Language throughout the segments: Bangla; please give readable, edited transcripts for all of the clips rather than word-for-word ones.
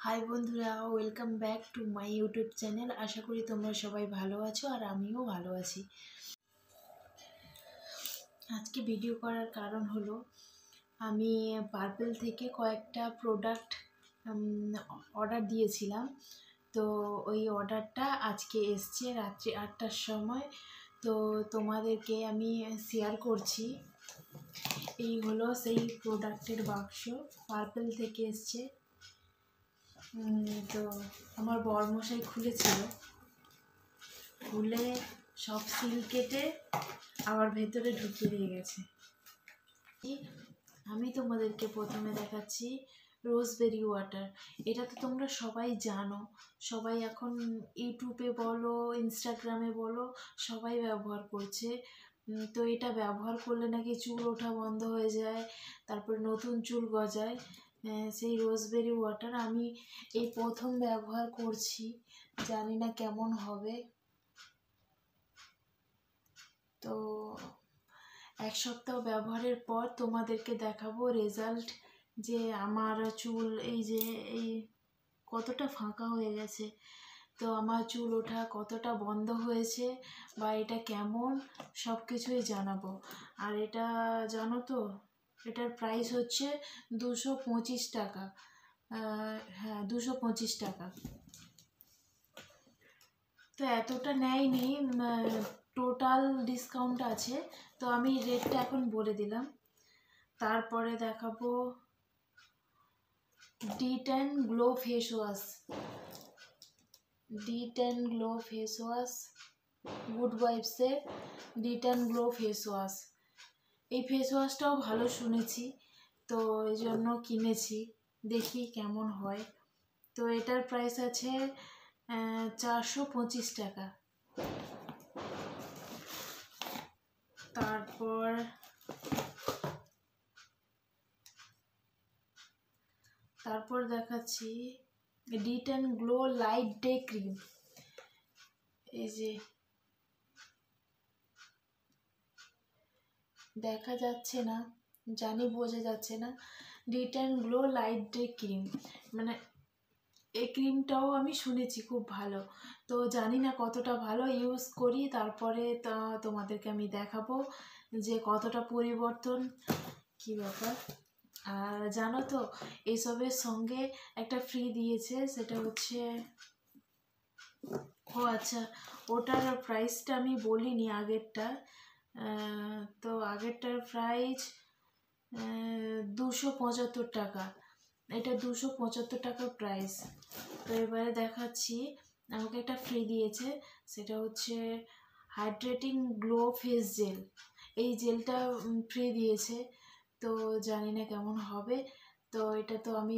হাই বন্ধুরা, welcome back to my YouTube channel. আশা করি তোমরা সবাই ভালো আছো আর আমিও ভালো আছি। আজকে ভিডিও করার কারণ হলো আমি পার্পেল থেকে কয়েকটা প্রোডাক্ট অর্ডার দিয়েছিলাম। তো ওই অর্ডারটা আজকে এসছে রাত্রি 8টার সময়। তো তোমাদেরকে আমি শেয়ার করছি। এই হলো সেই প্রোডাক্টের বাক্স, পার্পেল থেকে এসছে। তো আমার বরমশাই খুলেছিল, খুলে সব সিল কেটে আবার ভেতরে ঢুকিয়ে দিয়ে গেছে। আমি তোমাদেরকে প্রথমে দেখাচ্ছি রোজবেরি ওয়াটার। এটা তো তোমরা সবাই জানো, সবাই এখন ইউটিউবে বলো, ইনস্টাগ্রামে বলো, সবাই ব্যবহার করছে। তো এটা ব্যবহার করলে নাকি চুল ওঠা বন্ধ হয়ে যায়, তারপরে নতুন চুল গজায়। সেই রোজবেরি ওয়াটার আমি এই প্রথম ব্যবহার করছি, জানি না কেমন হবে। তো এক সপ্তাহ ব্যবহারের পর তোমাদেরকে দেখাবো রেজাল্ট, যে আমার চুল এই কতটা ফাঁকা হয়ে গেছে, তো আমার চুল ওঠা কতটা বন্ধ হয়েছে বা এটা কেমন, সব কিছুই জানাবো। আর এটা জানো তো, এটার প্রাইস হচ্ছে 225 টাকা। হ্যাঁ, 225 টাকা। তো এতটা নেয়নি, টোটাল ডিসকাউন্ট আছে, তো আমি রেটটা এখন বলে দিলাম। তারপরে দেখাবো D10 glow face wash. D10 glow face wash, good ভাইবসের D10 গ্লো ফেস ওয়াশ। এই ফেস ওয়াশটাও ভালো শুনেছি, তো এই জন্য কিনেছি, দেখি কেমন হয়। তো এটার প্রাইস আছে 425 টাকা। তারপর দেখাচ্ছি D10 glow light day cream. এই যে দেখা যাচ্ছে না, জানি বোঝা যাচ্ছে না, D10 glow light day cream. মানে এই ক্রিমটাও আমি শুনেছি খুব ভালো, তো জানি না কতটা ভালো, ইউজ করি তারপরে তোমাদেরকে আমি দেখাবো যে কতটা পরিবর্তন, কি ব্যাপার। আর জানো তো এইসবের সঙ্গে একটা ফ্রি দিয়েছে, সেটা হচ্ছে, ও আচ্ছা, ওটার প্রাইসটা আমি বলিনি আগেরটা। তো আগেরটার প্রাইস 275 টাকা, এটা 275 টাকা প্রাইস। তো এবারে দেখাচ্ছি, আমাকে একটা ফ্রি দিয়েছে, সেটা হচ্ছে হাইড্রেটিং গ্লো ফেস জেল। এই জেলটা ফ্রি দিয়েছে, তো জানি না কেমন হবে। তো এটা তো আমি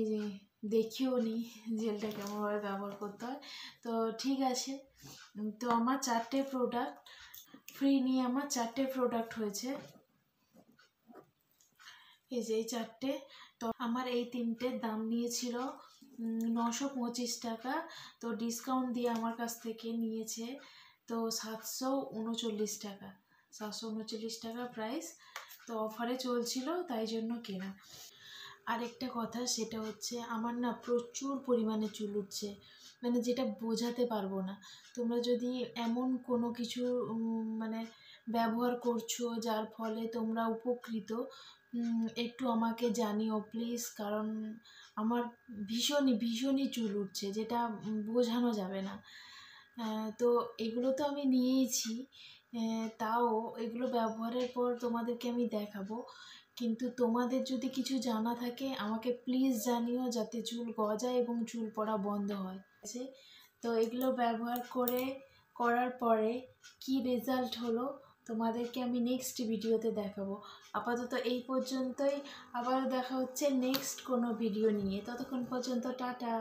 দেখিও নি জেলটা কেমনভাবে ব্যবহার করতে হয়। তো ঠিক আছে, তো আমার 4টে প্রোডাক্ট ফ্রি নিয়ে আমার 4টে প্রোডাক্ট হয়েছে, এই যে এই 4টে। তো আমার এই 3টের দাম নিয়েছিল 925 টাকা, তো ডিসকাউন্ট দিয়ে আমার কাছ থেকে নিয়েছে তো 739 টাকা, 739 টাকা প্রাইস। তো অফারে চলছিল, তাই জন্য কেনা। আরেকটা কথা, সেটা হচ্ছে আমার না প্রচুর পরিমাণে চুল উঠছে, মানে যেটা বোঝাতে পারবো না। তোমরা যদি এমন কোনো কিছু মানে ব্যবহার করছো যার ফলে তোমরা উপকৃত, একটু আমাকে জানিও প্লিজ, কারণ আমার ভীষণই চুল উঠছে, যেটা বোঝানো যাবে না। তো এগুলো তো আমি নিয়েইছি, তাও এগুলো ব্যবহারের পর তোমাদেরকে আমি দেখাবো। কিন্তু তোমাদের যদি কিছু জানা থাকে আমাকে প্লিজ জানিও, যাতে চুল গজায় এবং চুল পড়া বন্ধ হয়। তো এগুলো ব্যবহার করার পরে কি রেজাল্ট হলো তোমাদেরকে আমি নেক্সট ভিডিওতে দেখাবো। আপাতত এই পর্যন্তই, আবার দেখা হচ্ছে নেক্সট কোনো ভিডিও নিয়ে। ততক্ষণ পর্যন্ত টাটা।